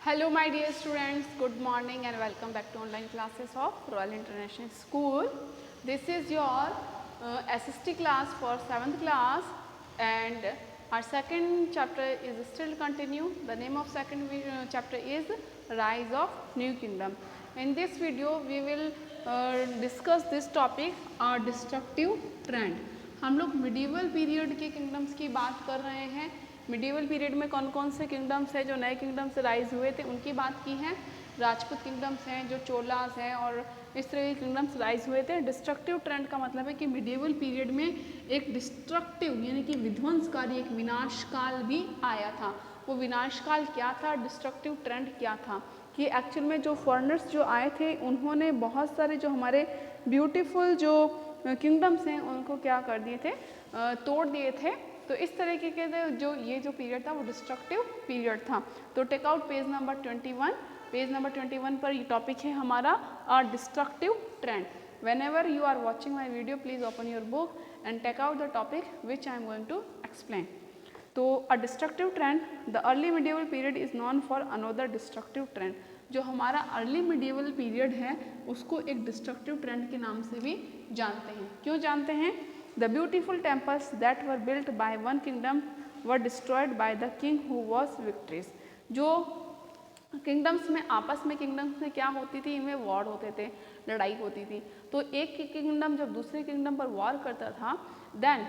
Hello my dear students, good morning and welcome back to online classes of Royal International School. This is your SST class for 7th class and our second chapter is still continue. The name of second chapter is Rise of New Kingdom. In this video we will discuss this topic destructive trend. हम लोग medieval period के kingdoms की बात कर रहे हैं। Medieval period में कौन कौन से किंगडम्स हैं जो नए किंगडम से राइज हुए थे उनकी बात की है। राजपूत किंगडम्स हैं, जो चोलास हैं और इस तरह के किंगडम्स राइज हुए थे। डिस्ट्रक्टिव ट्रेंड का मतलब है कि मिडिवल पीरियड में एक डिस्ट्रक्टिव यानी कि विध्वंसकारी एक विनाशकाल भी आया था। वो विनाशकाल क्या था, डिस्ट्रक्टिव ट्रेंड क्या था कि एक्चुअल में जो फॉरेनर्स जो आए थे उन्होंने बहुत सारे जो हमारे ब्यूटीफुल जो किंगडम्स हैं उनको क्या कर दिए थे, तोड़ दिए थे। तो इस तरीके के जो ये जो पीरियड था वो डिस्ट्रक्टिव पीरियड था। तो take out page number 21। Page number 21 पर ये टॉपिक है हमारा destructive trend. Whenever you are watching my video please open your book and take out the topic which I am going to explain. तो a destructive trend, the early medieval period is known for another destructive trend. जो हमारा early medieval period है उसको एक destructive trend के नाम से भी जानते हैं। क्यों जानते हैं? The beautiful temples that were built by one kingdom were destroyed by the king who was victorious. जो किंगडम्स में आपस में किंगडम्स में क्या होती थी, इनमें वॉर होते थे, लड़ाई होती थी। तो एक किंगडम जब दूसरे किंगडम पर वॉर करता था देन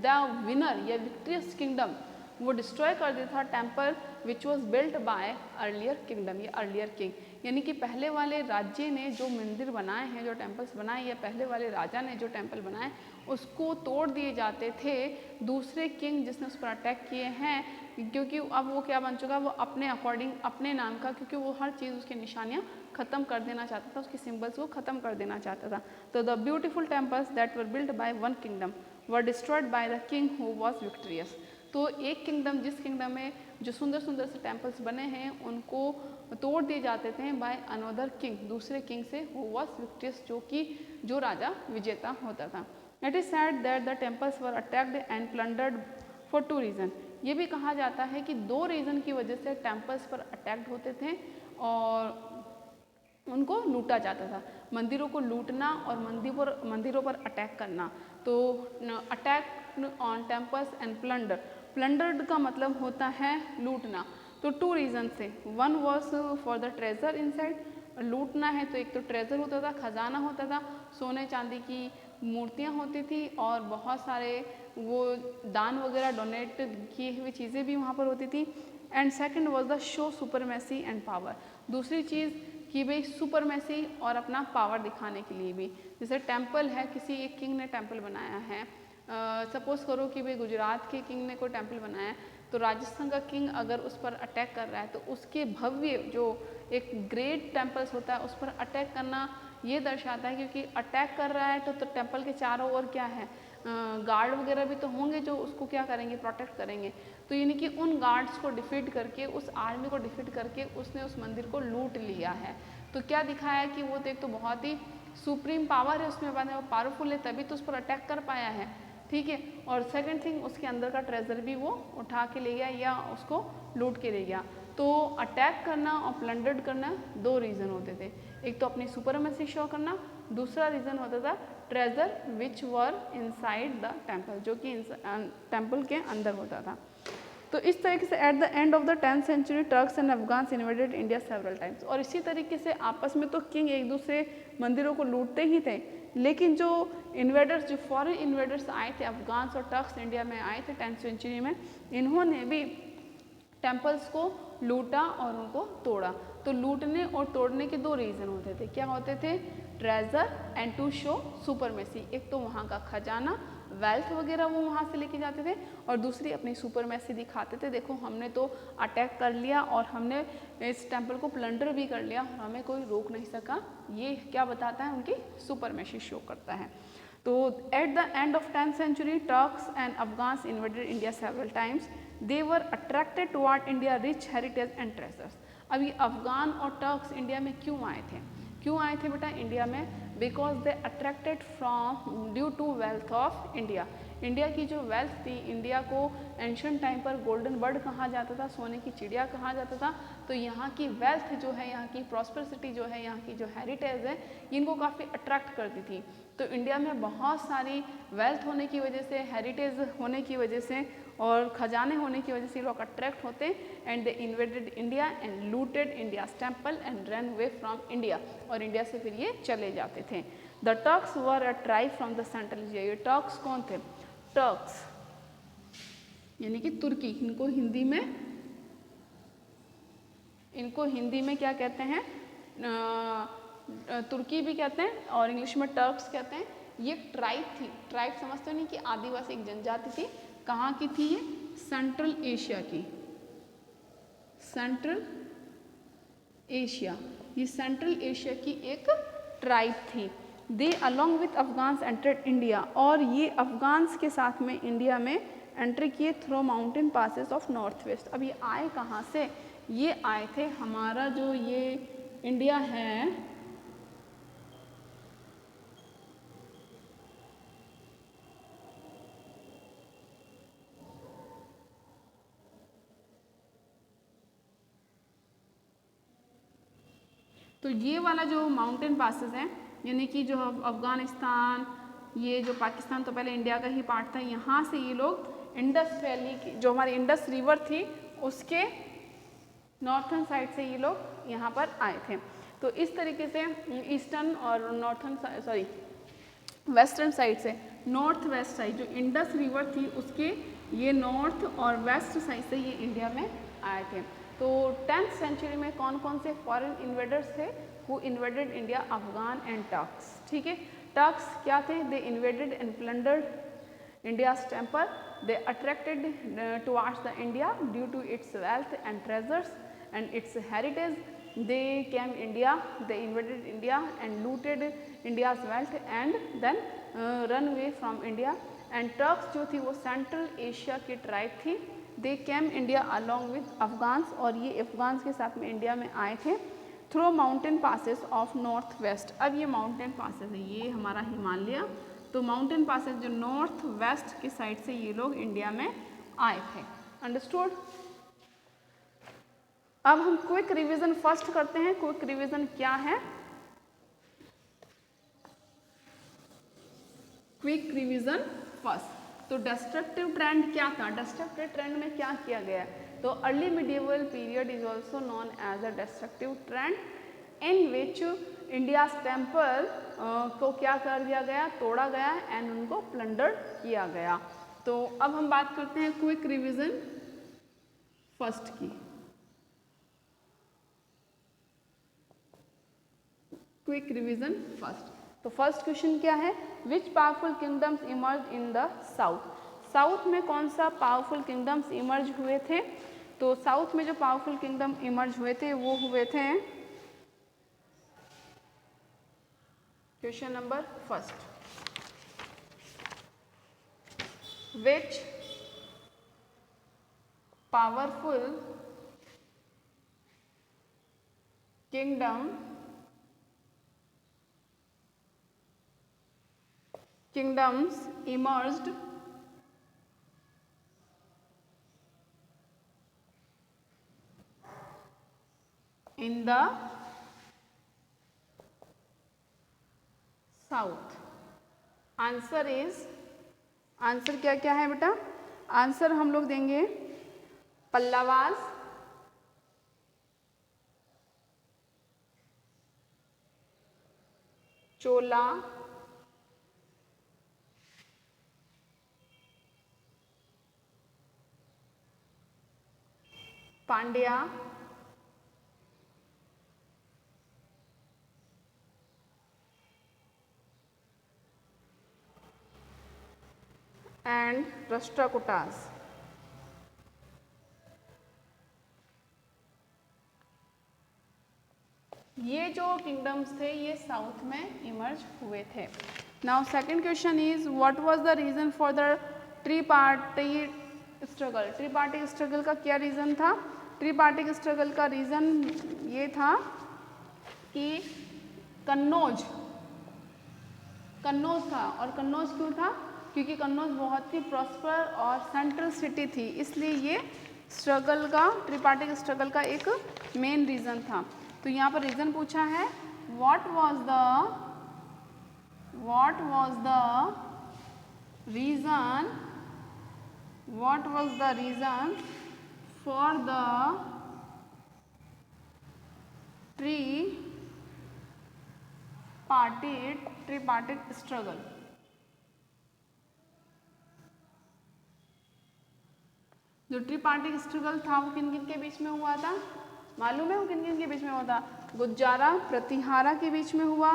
द विनर या विक्ट्रियस किंगडम वो डिस्ट्रॉय कर देता था temple which was built by earlier kingdom या अर्लियर किंग। यानी कि पहले वाले राज्य ने जो मंदिर बनाए हैं, जो टेम्पल्स बनाए, या पहले वाले राजा ने जो टेम्पल बनाए उसको तोड़ दिए जाते थे दूसरे किंग जिसने उस पर अटैक किए हैं, क्योंकि अब वो क्या बन चुका, वो अपने अकॉर्डिंग अपने नाम का, क्योंकि वो हर चीज़ उसकी निशानियाँ ख़त्म कर देना चाहता था, उसकी सिंबल्स को ख़त्म कर देना चाहता था। तो the beautiful temples that were built by one kingdom were destroyed by the king who was victorious. तो एक किंगडम, जिस किंगडम में जो सुंदर सुंदर से टेम्पल्स बने हैं उनको तोड़ दिए जाते थे बाय अनदर किंग, दूसरे किंग से, हु वॉज विक्ट्रियस, जो राजा विजेता होता था। It is sad that the temples were attacked and plundered for two reason. ये भी कहा जाता है कि दो रीज़न की वजह से टेम्पल्स पर अटैक्ड होते थे और उनको लूटा जाता था। मंदिरों को लूटना और मंदिरों पर अटैक करना। तो attack on temples and plunder, plundered का मतलब होता है लूटना। तो टू रीज़न से, one was for the treasure inside, लूटना है तो एक तो ट्रेजर होता था, खजाना होता था, सोने चांदी की मूर्तियाँ होती थी और बहुत सारे वो दान वगैरह डोनेट किए हुई चीज़ें भी वहाँ पर होती थी। And second was the show supremacy and power. दूसरी चीज़ कि भाई सुपरमेसी और अपना पावर दिखाने के लिए भी, जैसे टेम्पल है, किसी एक किंग ने टेम्पल बनाया है, सपोज़ करो कि भाई गुजरात के किंग ने कोई टेम्पल बनाया है, तो राजस्थान का किंग अगर उस पर अटैक कर रहा है तो उसके भव्य जो एक ग्रेट टेम्पल्स होता है उस पर अटैक करना ये दर्शाता है, क्योंकि अटैक कर रहा है तो टेम्पल के चारों ओर क्या है, गार्ड वगैरह भी तो होंगे जो उसको क्या करेंगे, प्रोटेक्ट करेंगे। तो यानी कि उन गार्ड्स को डिफीट करके, उस आर्मी को डिफीट करके उसने उस मंदिर को लूट लिया है। तो क्या दिखाया है कि वो तो एक तो बहुत ही सुप्रीम पावर है उसमें, बाद में वो पावरफुल है तभी तो उस पर अटैक कर पाया है, ठीक है। और सेकंड थिंग, उसके अंदर का ट्रेजर भी वो उठा के ले गया या उसको लूट के ले गया। तो अटैक करना और प्लंडर्ड करना दो रीज़न होते थे, एक तो अपनी सुपरमेसी शो करना, दूसरा रीज़न होता था treasure which were inside the temple, जो कि टेम्पल के अंदर होता था। तो इस तरीके से at the end of the 10th century Turks and Afghans invaded India several times. और इसी तरीके से आपस में तो किंग एक दूसरे मंदिरों को लूटते ही थे, लेकिन जो इन्वेडर्स, जो फॉरेन इन्वेडर्स आए थे, अफगान्स और टर्क्स इंडिया में आए थे 10th सेंचुरी में, इन्होंने भी टेम्पल्स को लूटा और उनको तोड़ा। तो लूटने और तोड़ने के दो रीज़न होते थे, क्या होते थे, treasure and to show supremacy. एक तो वहाँ का खजाना, वेल्थ वगैरह वो वहाँ से लेके जाते थे, और दूसरी अपनी सुपरमेसी दिखाते थे, देखो हमने तो अटैक कर लिया और हमने इस टेम्पल को प्लंडर भी कर लिया और हमें कोई रोक नहीं सका। ये क्या बताता है, उनकी सुपरमेसी शो करता है। तो at the end of 10th century Turks and Afghans invaded India several times, they were attracted toward India rich heritage and treasures. अब ये अफगान और टर्क्स इंडिया में क्यों आए थे, क्यों आए थे बेटा इंडिया में? Because they attracted from due to wealth of India. India की जो वेल्थ थी, इंडिया को एंशियंट टाइम पर गोल्डन बर्ड कहा जाता था, सोने की चिड़िया कहा जाता था। तो यहाँ की वेल्थ जो है, यहाँ की प्रॉस्पेरिटी जो है, यहाँ की जो हेरिटेज है, इनको काफ़ी अट्रैक्ट करती थी। तो इंडिया में बहुत सारी वेल्थ होने की वजह से, हेरिटेज होने की वजह से और खजाने होने की वजह से लोग अट्रैक्ट होते and they invaded India and looted India temple and run away from India, और इंडिया से फिर ये चले जाते थे। The Turks were a tribe from the central Asia. ये टर्क्स कौन थे? टर्क्स यानी कि तुर्की, इनको हिंदी में क्या कहते हैं? तुर्की भी कहते हैं और इंग्लिश में टर्क्स कहते हैं। ये ट्राइब थी, ट्राइब समझते हो नहीं कि आदिवासी एक जनजाति थी। कहाँ की थी ये? सेंट्रल एशिया की, सेंट्रल एशिया, ये सेंट्रल एशिया की एक ट्राइब थी। They along with Afghans entered India, और ये अफगान्स के साथ में इंडिया में एंट्री किए through mountain passes of north west. अब ये आए कहाँ से? ये आए थे, हमारा जो ये इंडिया है, तो ये वाला जो माउंटेन पासेस हैं, यानी कि जो अफगानिस्तान, ये जो पाकिस्तान तो पहले इंडिया का ही पार्ट था, यहाँ से ये लोग इंडस वैली की, जो हमारी इंडस रिवर थी, उसके नॉर्थन साइड से ये लोग यहाँ पर आए थे। तो इस तरीके से ईस्टर्न और वेस्टर्न साइड से, नॉर्थ वेस्ट साइड जो इंडस रिवर थी उसके ये नॉर्थ और वेस्ट साइड से ये इंडिया में आए थे। तो 10th सेंचुरी में कौन कौन से फॉरेन इन्वेडर्स थे who invaded India? Afghan and Turks. ठीक है, टर्क्स क्या थे? They invaded and plundered India's temple, they attracted towards the India due to its wealth and treasures and its heritage. They came India, they invaded India and looted India's wealth and then run away from India. And Turks जो थी वो central Asia की tribe थी। They came India along with Afghans, और ये Afghans के साथ में इंडिया में आए थे through mountain passes of north west. अब ये माउंटेन पासेस है, ये हमारा हिमालय, तो माउंटेन पासेस जो नॉर्थ वेस्ट की साइड से ये लोग इंडिया में आए थे। अंडरस्टूड? अब हम क्विक रिवीजन फर्स्ट करते हैं। क्विक रिवीजन क्या है? Quick revision first. तो डिस्ट्रक्टिव ट्रेंड क्या था? डिस्ट्रक्टिव ट्रेंड में क्या किया गया? तो early medieval period is also known as a destructive trend in which India temple को क्या कर दिया गया? तोड़ा गया एंड उनको प्लंडर किया गया। तो अब हम बात करते हैं क्विक रिवीजन फर्स्ट की। Quick revision first. तो फर्स्ट क्वेश्चन क्या है? Which powerful kingdoms emerge in the south? South में कौन सा पावरफुल किंगडम्स इमर्ज हुए थे? तो साउथ में जो पावरफुल किंगडम इमर्ज हुए थे वो हुए थे, question number first, which powerful kingdoms emerged in the south? Answer is, answer क्या क्या है बेटा? आंसर हम लोग देंगे पल्लवास, चोला, पांड्या, एंड राष्ट्रकूटास। ये जो किंगडम्स थे ये साउथ में इमर्ज हुए थे। Now second question is what was the reason for the tripartite struggle? Tripartite struggle का क्या रीज़न था? ट्री पार्टी स्ट्रगल का रीज़न ये था कि कन्नौज था। और कन्नौज क्यों था? क्योंकि कन्नौज बहुत ही प्रॉस्पर और सेंट्रल सिटी थी, इसलिए ये स्ट्रगल का, ट्रिपार्टिक स्ट्रगल का एक मेन रीज़न था। तो यहाँ पर रीज़न पूछा है, what was the reason for the tripartite struggle. जो ट्रिपार्टिक स्ट्रगल था वो किन किन के बीच में हुआ था, मालूम है वो किन किन के बीच में हुआ था? गुज्जारा प्रतिहारा के बीच में हुआ,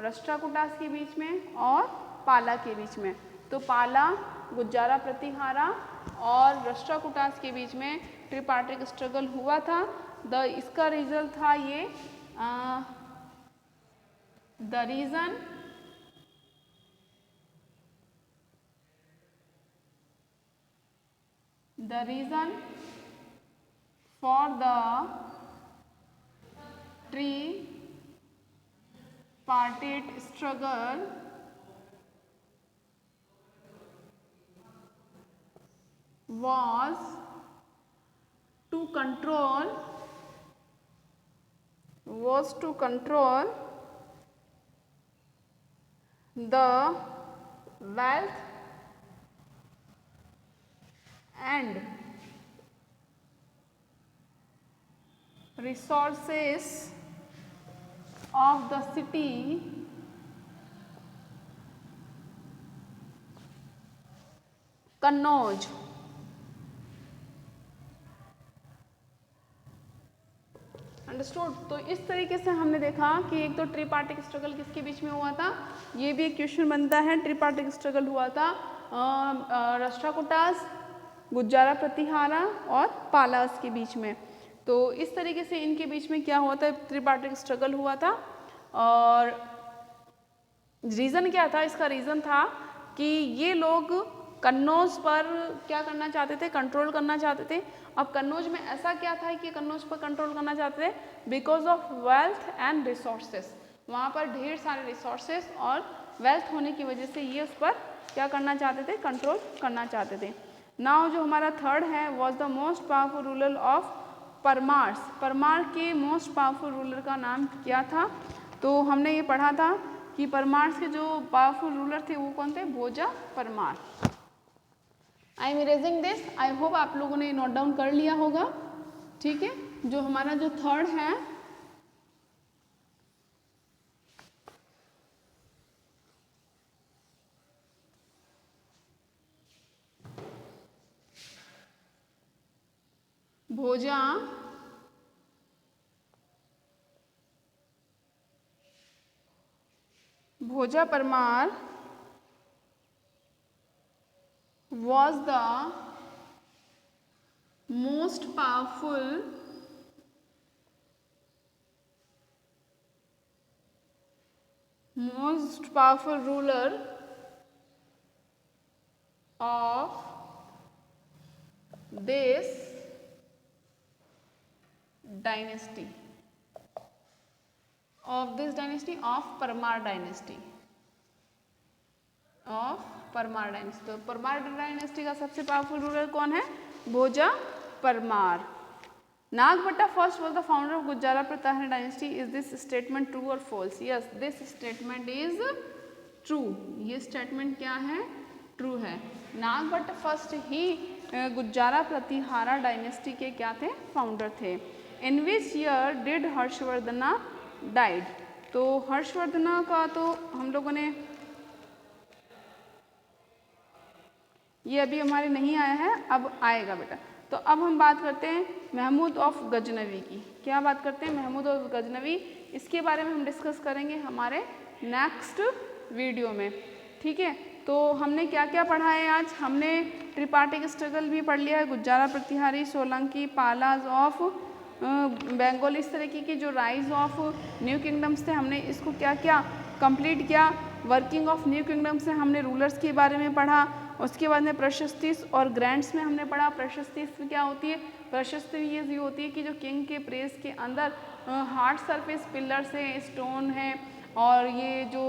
राष्ट्रकूटास के बीच में और पाला के बीच में। तो पाला, गुज्जारा प्रतिहारा और राष्ट्रकूटास के बीच में ट्रिपार्टिक स्ट्रगल हुआ था। इसका रिजल्ट था ये the reason for the tripartite struggle was to control the wealth and resources of the city Kannauj. Understood. तो इस तरीके से हमने देखा कि एक तो ट्रिपार्टिक स्ट्रगल किसके बीच में हुआ था, ये भी एक क्वेश्चन बनता है। ट्रिपार्टिक स्ट्रगल हुआ था राष्ट्रकूटास, गुज्जारा प्रतिहारा और पालास के बीच में। तो इस तरीके से इनके बीच में क्या हुआ था, ट्रिपार्टिक स्ट्रगल हुआ था। और रीज़न क्या था, इसका रीज़न था कि ये लोग कन्नौज पर क्या करना चाहते थे, कंट्रोल करना चाहते थे। अब कन्नौज में ऐसा क्या था कि कन्नौज पर कंट्रोल करना चाहते थे, because of wealth and resources. वहाँ पर ढेर सारे रिसोर्सेस और वेल्थ होने की वजह से ये उस पर क्या करना चाहते थे, कंट्रोल करना चाहते थे। नाउ जो हमारा थर्ड है, was the most powerful ruler of Parmars. Parmar के मोस्ट पावरफुल रूलर का नाम क्या था? तो हमने ये पढ़ा था कि परमार्स के जो पावरफुल रूलर थे वो कौन थे, Bhoja Parmar. I am erasing this, I hope आप लोगों ने नोट डाउन कर लिया होगा। ठीक है, जो हमारा जो थर्ड है, Bhoja Parmar was the most powerful ruler of this dynasty, of Parmar dynasty, तो परमार डायनेस्टी का सबसे पावरफुल रूलर कौन है, Bhoja Parmar. Nagabhata first was the founder of Gurjara Pratihara dynasty. Is this statement true और false? Yes, this statement is true. ये statement क्या है, true है। नागभट्ट फर्स्ट ही गुज्जारा प्रतिहारा डायनेस्टी के क्या थे, फाउंडर थे। In which year did Harshavardhana died? तो हर्षवर्धना का तो हम लोगों ने, ये अभी हमारे नहीं आया है, अब आएगा बेटा। तो अब हम बात करते हैं महमूद ऑफ गजनवी की। क्या बात करते हैं, महमूद ऑफ गजनवी। इसके बारे में हम डिस्कस करेंगे हमारे नेक्स्ट वीडियो में। ठीक है, तो हमने क्या क्या पढ़ा है आज? हमने ट्रिपार्टिक स्ट्रगल भी पढ़ लिया है, गुज्जारा प्रतिहारी, सोलंकी, पालाज ऑफ बंगाल, इस तरीके की जो राइज ऑफ न्यू किंगडम्स थे, हमने इसको क्या क्या कंप्लीट किया। वर्किंग ऑफ न्यू किंगडम से हमने रूलर्स के बारे में पढ़ा। उसके बाद में प्रशस्तिस और ग्रांट्स में हमने पढ़ा। प्रशस्तिस क्या होती है, प्रशस्ति ये होती है कि जो किंग के प्रेस के अंदर हार्ड सरफेस पिलर्स हैं, स्टोन है और ये जो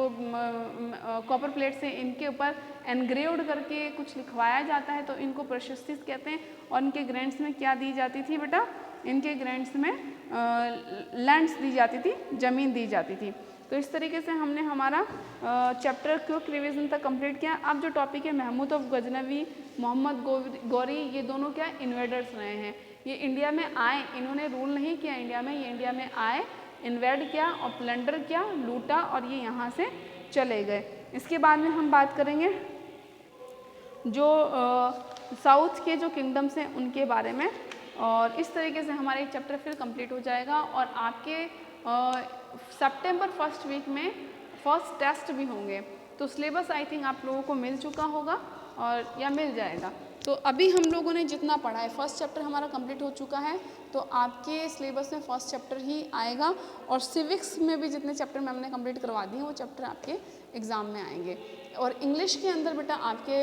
कॉपर प्लेट्स हैं इनके ऊपर एनग्रेव्ड करके कुछ लिखवाया जाता है, तो इनको प्रशस्ति कहते हैं। और इनके ग्रेंट्स में क्या दी जाती थी बेटा, इनके ग्रेंट्स में लैंड्स दी जाती थी, ज़मीन दी जाती थी। तो इस तरीके से हमने हमारा चैप्टर क्विक रिवीजन तक कंप्लीट किया। अब जो टॉपिक है महमूद ऑफ गजनवी, मोहम्मद गौरी, ये दोनों क्या इन्वेडर्स रहे हैं। ये इंडिया में आए, इन्होंने रूल नहीं किया इंडिया में, ये इंडिया में आए, इन्वेड किया और प्लंडर किया, लूटा और ये यहाँ से चले गए। इसके बाद में हम बात करेंगे जो साउथ के जो किंगडम्स हैं उनके बारे में, और इस तरीके से हमारा एक चैप्टर फिर कंप्लीट हो जाएगा। और आपके सितंबर फर्स्ट वीक में फर्स्ट टेस्ट भी होंगे, तो सिलेबस आई थिंक आप लोगों को मिल चुका होगा और या मिल जाएगा। तो अभी हम लोगों ने जितना पढ़ा है, फर्स्ट चैप्टर हमारा कंप्लीट हो चुका है, तो आपके सिलेबस में फर्स्ट चैप्टर ही आएगा। और सिविक्स में भी जितने चैप्टर मैम ने कंप्लीट करवा दिए हैं वो चैप्टर आपके एग्ज़ाम में आएंगे। और इंग्लिश के अंदर बेटा आपके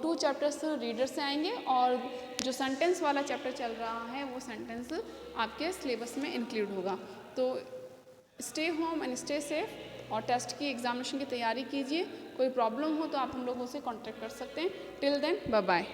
2 चैप्टर्स रीडर से आएंगे, और जो सेंटेंस वाला चैप्टर चल रहा है वो सेंटेंस आपके सिलेबस में इंक्लूड होगा। तो stay home and stay safe, और टेस्ट की एग्जामिनेशन की तैयारी कीजिए। कोई प्रॉब्लम हो तो आप हम लोगों से कांटेक्ट कर सकते हैं। Till then bye bye.